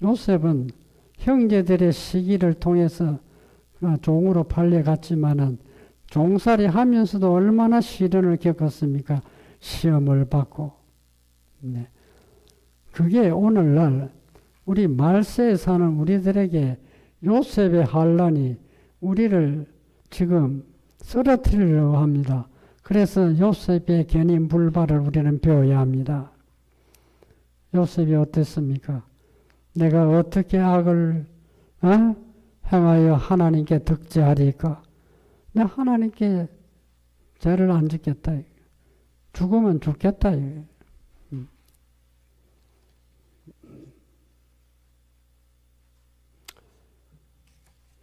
요셉은 형제들의 시기를 통해서 종으로 팔려갔지만은 종살이 하면서도 얼마나 시련을 겪었습니까? 시험을 받고. 네. 그게 오늘날 우리 말세에 사는 우리들에게 요셉의 환란이 우리를 지금 쓰러뜨리려고 합니다. 그래서 요셉의 견인 불발을 우리는 배워야 합니다. 요셉이 어땠습니까? 내가 어떻게 악을 행하여 하나님께 득죄하리까? 내가 하나님께 죄를 안 짓겠다. 죽으면 죽겠다.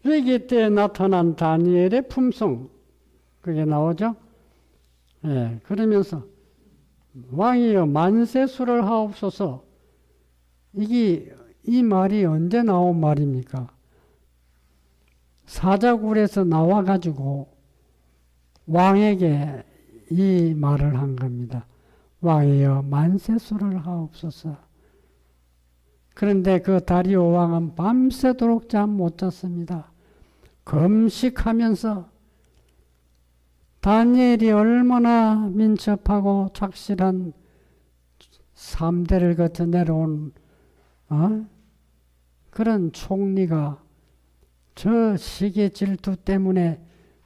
위기 때 나타난 다니엘의 품성, 그게 나오죠? 예, 그러면서 왕이여 만세수를 하옵소서. 이게 이 말이 언제 나온 말입니까? 사자굴에서 나와가지고 왕에게 이 말을 한 겁니다. 왕이여 만세수를 하옵소서. 그런데 그 다리오 왕은 밤새도록 잠 못 잤습니다. 금식하면서 다니엘이 얼마나 민첩하고 착실한 3대를 거쳐 내려온 그런 총리가 저 시기 질투 때문에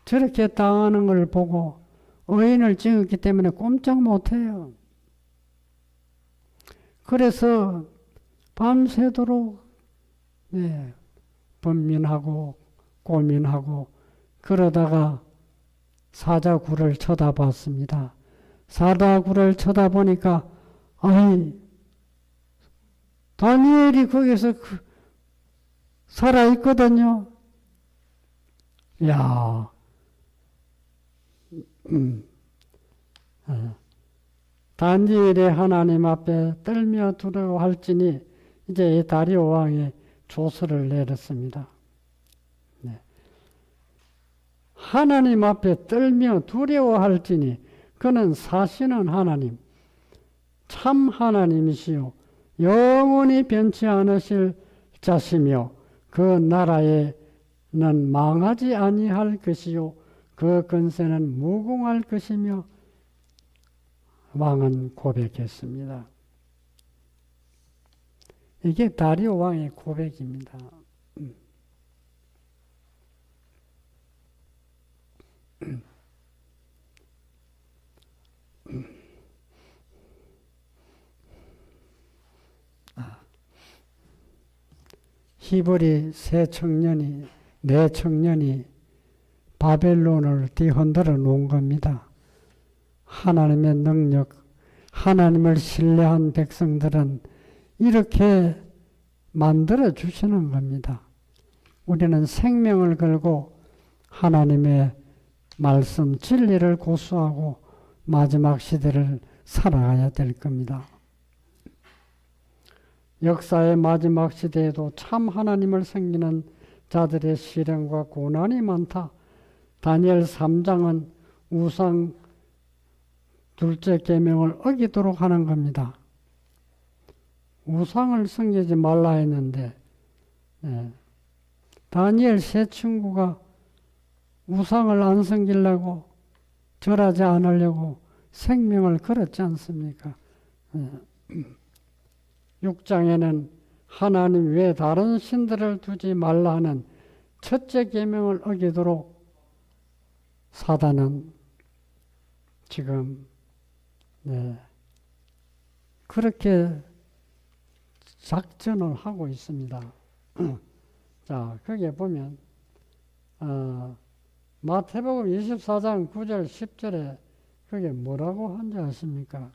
저렇게 당하는 걸 보고 의인을 찍었기 때문에 꼼짝 못해요. 그래서 밤새도록 번민하고 고민하고 그러다가 사자굴을 쳐다봤습니다. 사자굴을 쳐다보니까 아니 다니엘이 거기서 살아있거든요. 야, 다니엘의 하나님 앞에 떨며 두려워할지니 이제 다리오 왕이 조서를 내렸습니다. 네. 하나님 앞에 떨며 두려워할지니 그는 사시는 하나님, 참 하나님이시요 영원히 변치 않으실 자시며 그 나라에는 망하지 아니할 것이요 그 근세는 무궁할 것이며 왕은 고백했습니다. 이게 다리오 왕의 고백입니다. 히브리 네 청년이 바벨론을 뒤흔들어 놓은 겁니다. 하나님의 능력, 하나님을 신뢰한 백성들은 이렇게 만들어 주시는 겁니다. 우리는 생명을 걸고 하나님의 말씀, 진리를 고수하고 마지막 시대를 살아가야 될 겁니다. 역사의 마지막 시대에도 참 하나님을 섬기는 자들의 시련과 고난이 많다. 다니엘 3장은 우상 둘째 계명을 어기도록 하는 겁니다. 우상을 섬기지 말라 했는데 다니엘 세 친구가 우상을 안 섬기려고 절하지 않으려고 생명을 걸었지 않습니까? 6장에는 하나님 외에 다른 신들을 두지 말라 하는 첫째 계명을 어기도록 사단은 지금 그렇게 작전을 하고 있습니다. 자, 거기에 보면 마태복음 24장 9절 10절에 그게 뭐라고 한지 아십니까?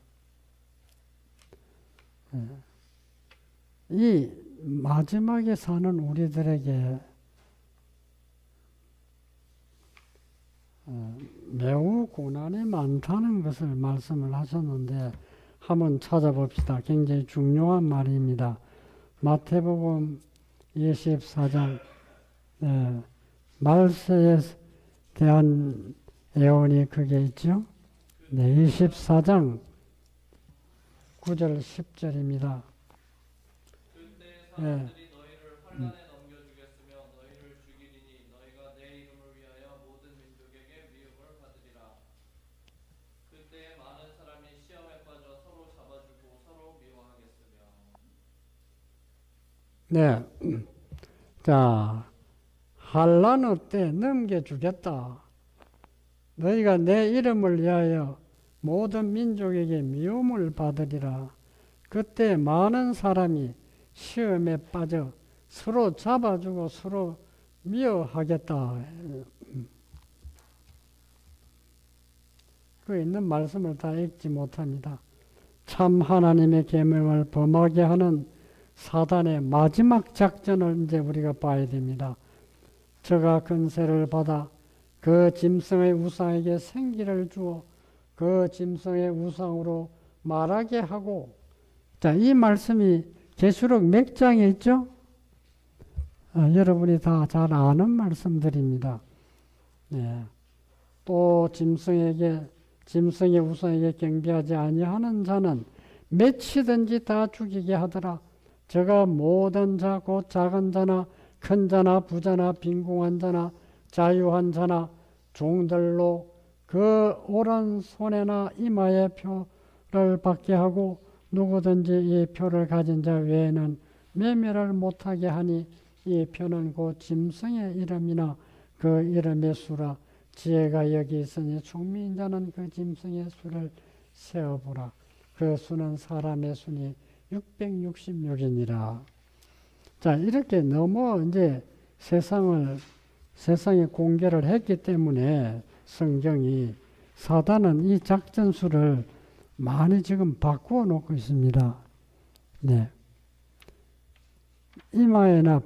이 마지막에 사는 우리들에게 매우 고난이 많다는 것을 말씀을 하셨는데 한번 찾아봅시다. 굉장히 중요한 말입니다. 마태복음 24장 말세에 대한 예언이 그게 있죠. 24장 9절 10절입니다. 그때 사람들이 너희를 환난에 넘겨주겠으며 너희를 죽이리니 너희가 내 이름을 위하여 모든 민족에게 미움을 받으리라. 그때 많은 사람이 시험에 빠져 서로 잡아주고 서로 미워하겠으며. 네. 자, 환난 때 넘겨주겠다. 너희가 내 이름을 위하여 모든 민족에게 미움을 받으리라. 그때 많은 사람이 시험에 빠져 서로 잡아주고 서로 미워하겠다. 그 있는 말씀을 다 읽지 못합니다. 참 하나님의 계명을 범하게 하는 사단의 마지막 작전을 이제 우리가 봐야 됩니다. 저가 근세를 받아 그 짐승의 우상에게 생기를 주어 그 짐승의 우상으로 말하게 하고, 자, 이 말씀이 계시록 몇 장에 있죠? 여러분이 다 잘 아는 말씀들입니다. 네. 또 짐승의 우상에게 경배하지 아니하는 자는 몇이든지 다 죽이게 하더라. 저가 모든 자 곧 작은 자나 큰 자나 부자나 빈궁한 자나 자유한 자나 종들로 그 오른손에나 이마에 표를 받게 하고 누구든지 이 표를 가진 자 외에는 매매를 못하게 하니 이 표는 곧 짐승의 이름이나 그 이름의 수라. 지혜가 여기 있으니 총미인 자는 그 짐승의 수를 세어보라. 그 수는 사람의 수니 666이니라. 자, 이렇게 너무 이제 세상에 공개를 했기 때문에 성경이 사단은 이 작전수를 많이 지금 바꾸어 놓고 있습니다. 네. 이마에나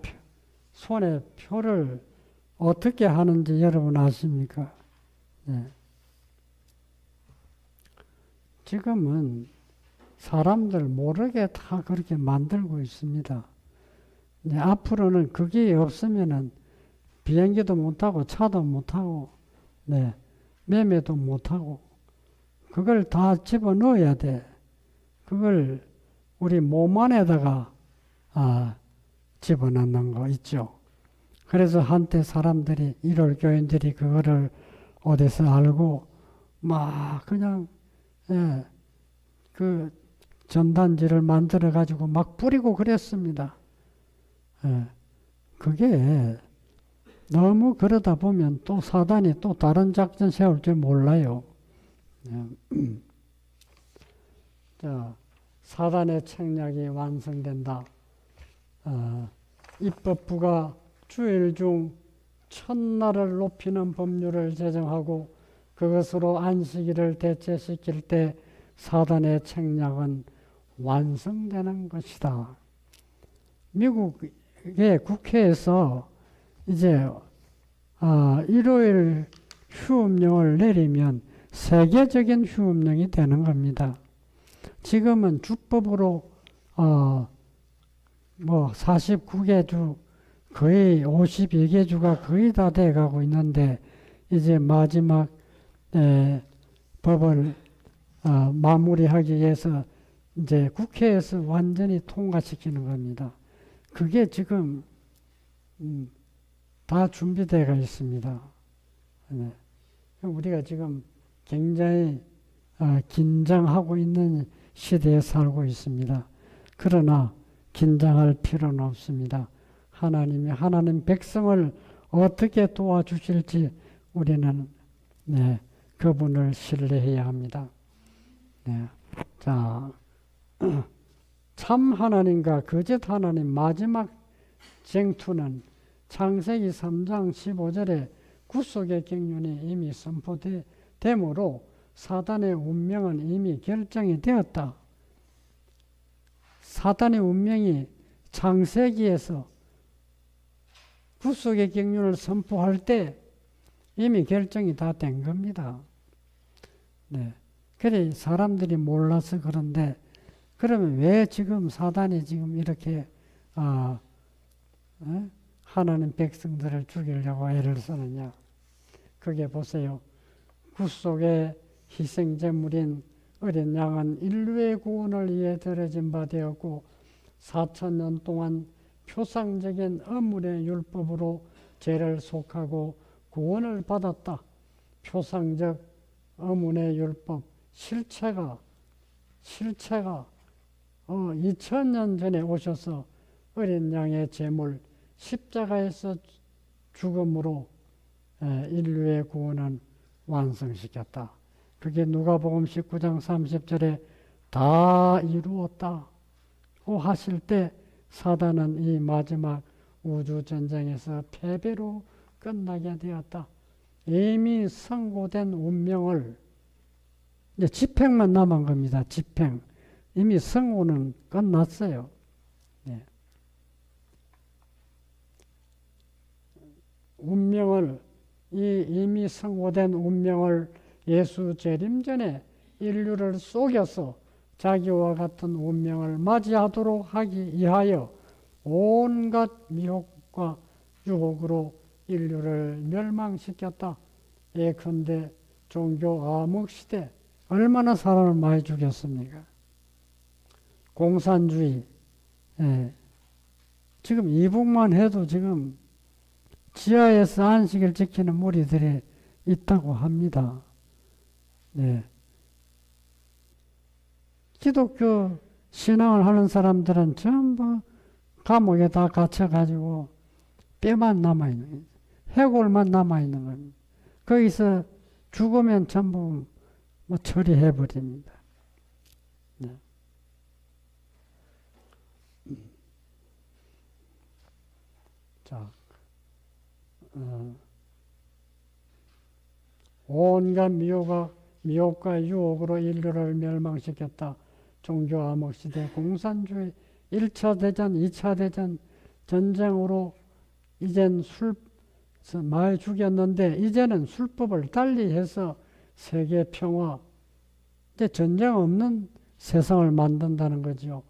손에 표를 어떻게 하는지 여러분 아십니까? 네. 지금은 사람들 모르게 다 그렇게 만들고 있습니다. 네, 앞으로는 그게 없으면은 비행기도 못 타고 차도 못 타고, 네, 매매도 못 타고, 그걸 다 집어 넣어야 돼. 그걸 우리 몸 안에다가 집어 넣는 거 있죠. 그래서 한때 사람들이, 일월 교인들이 그거를 어디서 알고, 막 그냥, 예, 그 전단지를 만들어 가지고 막 뿌리고 그랬습니다. 예, 그게 너무 그러다 보면 또 사단이 또 다른 작전 세울 줄 몰라요. 예. 자, 사단의 책략이 완성된다. 입법부가 주일 중 첫날을 높이는 법률을 제정하고 그것으로 안식일을 대체시킬 때 사단의 책략은 완성되는 것이다. 미국의 국회에서 이제 일요일 휴업령을 내리면 세계적인 휴업령이 되는 겁니다. 지금은 주법으로 49개 주 거의 52개 주가 거의 다 돼가고 있는데 이제 마지막 법을 마무리하기 위해서 이제 국회에서 완전히 통과시키는 겁니다. 그게 지금 다 준비되어 있습니다. 네. 우리가 지금 굉장히 긴장하고 있는 시대에 살고 있습니다. 그러나 긴장할 필요는 없습니다. 하나님 백성을 어떻게 도와주실지 우리는 그분을 신뢰해야 합니다. 네. 자, 참 하나님과 거짓 하나님 마지막 쟁투는 창세기 3장 15절에 구속의 경륜이 이미 선포되므로 사단의 운명은 이미 결정이 되었다. 사단의 운명이 창세기에서 구속의 경륜을 선포할 때 이미 결정이 다 된 겁니다. 네. 그래 사람들이 몰라서 그런데 그러면 왜 지금 사단이 지금 이렇게 하나님 백성들을 죽이려고 애를 쓰느냐? 그게 보세요. 구속의 희생제물인 어린 양은 인류의 구원을 위해 드려진 바 되었고 4,000년 동안 표상적인 어물의 율법으로 죄를 속하고 구원을 받았다. 표상적 어문의 율법 실체가 2000년 전에 오셔서 어린 양의 제물 십자가에서 죽음으로 인류의 구원은 완성시켰다. 그게 누가복음 19장 30절에 다 이루었다고 하실 때 사단은 이 마지막 우주전쟁에서 패배로 끝나게 되었다. 이미 선고된 운명을 이제 집행만 남은 겁니다. 집행. 이미 선고는 끝났어요. 네. 운명을 이미 선고된 운명을 예수 재림 전에 인류를 속여서 자기와 같은 운명을 맞이하도록 하기 위하여 온갖 미혹과 유혹으로 인류를 멸망시켰다. 예컨대 종교 암흑시대 얼마나 사람을 많이 죽였습니까? 공산주의, 예. 지금 이북만 해도 지금 지하에서 안식을 지키는 무리들이 있다고 합니다. 네. 기독교 신앙을 하는 사람들은 전부 감옥에 다 갇혀가지고 뼈만 남아있는 거예요. 해골만 남아있는 겁니다. 거기서 죽으면 전부 뭐 처리해버립니다. 네. 자, 온갖 미혹과 유혹으로 인류를 멸망시켰다. 종교 암흑시대, 공산주의, 1차 대전, 2차 대전, 전쟁으로 이젠 많이 죽였는데 이제는 술법을 달리해서 세계 평화, 이제 전쟁 없는 세상을 만든다는 거죠.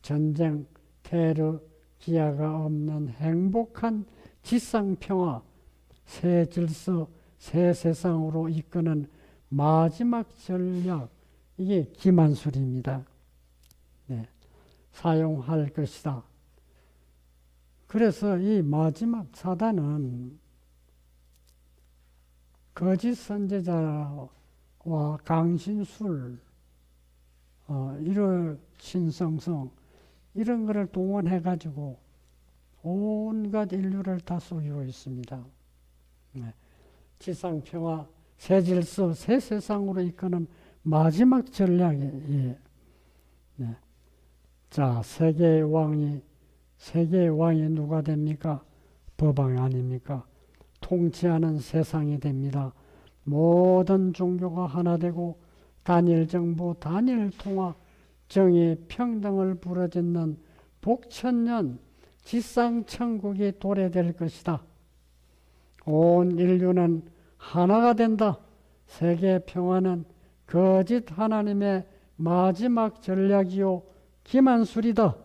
전쟁, 테러, 기아가 없는 행복한 지상평화, 새 질서, 새 세상으로 이끄는 마지막 전략, 이게 기만술입니다. 네, 사용할 것이다. 그래서 이 마지막 사단은 거짓 선지자와 강신술, 이런 신성성, 이런 거를 동원해가지고 온갖 인류를 다 속이고 있습니다. 네. 지상평화, 새 질서, 새 세상으로 이끄는 마지막 전략이에요. 네. 자, 세계의 왕이 누가 됩니까? 법왕 아닙니까? 통치하는 세상이 됩니다. 모든 종교가 하나 되고 단일 정부, 단일 통합, 정의, 평등을 부러짓는 복천년 지상천국이 도래될 것이다. 온 인류는 하나가 된다. 세계 평화는 거짓 하나님의 마지막 전략이요 기만술이다.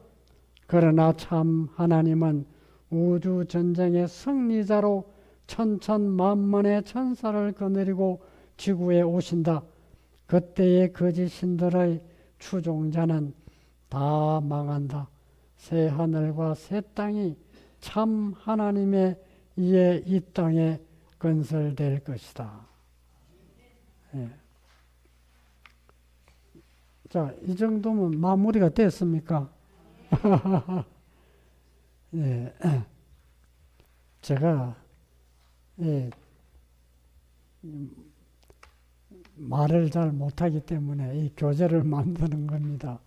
그러나 참 하나님은 우주 전쟁의 승리자로 천천만만의 천사를 거느리고 지구에 오신다. 그때의 거짓 신들의 추종자는 다 망한다. 새 하늘과 새 땅이 참 하나님의 이에 이 땅에 건설될 것이다. 예. 자, 이 정도면 마무리가 됐습니까? 예. 제가 말을 잘 못하기 때문에 이 교재를 만드는 겁니다.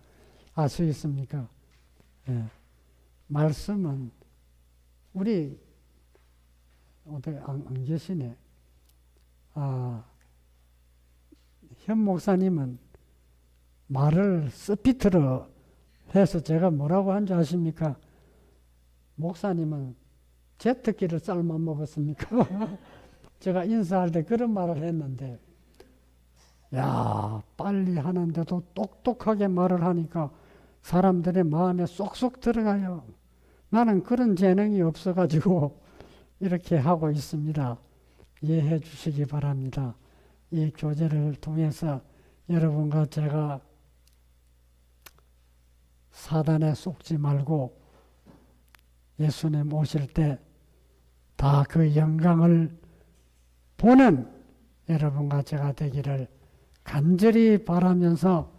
아시겠습니까? 예. 말씀은 우리 어떻게 안 계시네. 현 목사님은 말을 스피트로 해서 제가 뭐라고 한 줄 아십니까? 목사님은 제트기를 삶아 먹었습니까? 제가 인사할 때 그런 말을 했는데, 야, 빨리 하는데도 똑똑하게 말을 하니까 사람들의 마음에 쏙쏙 들어가요. 나는 그런 재능이 없어가지고 이렇게 하고 있습니다. 이해해 주시기 바랍니다. 이 교재를 통해서 여러분과 제가 사단에 속지 말고 예수님 오실 때 다 그 영광을 보는 여러분과 제가 되기를 간절히 바라면서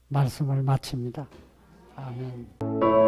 말씀을 마칩니다. 아멘.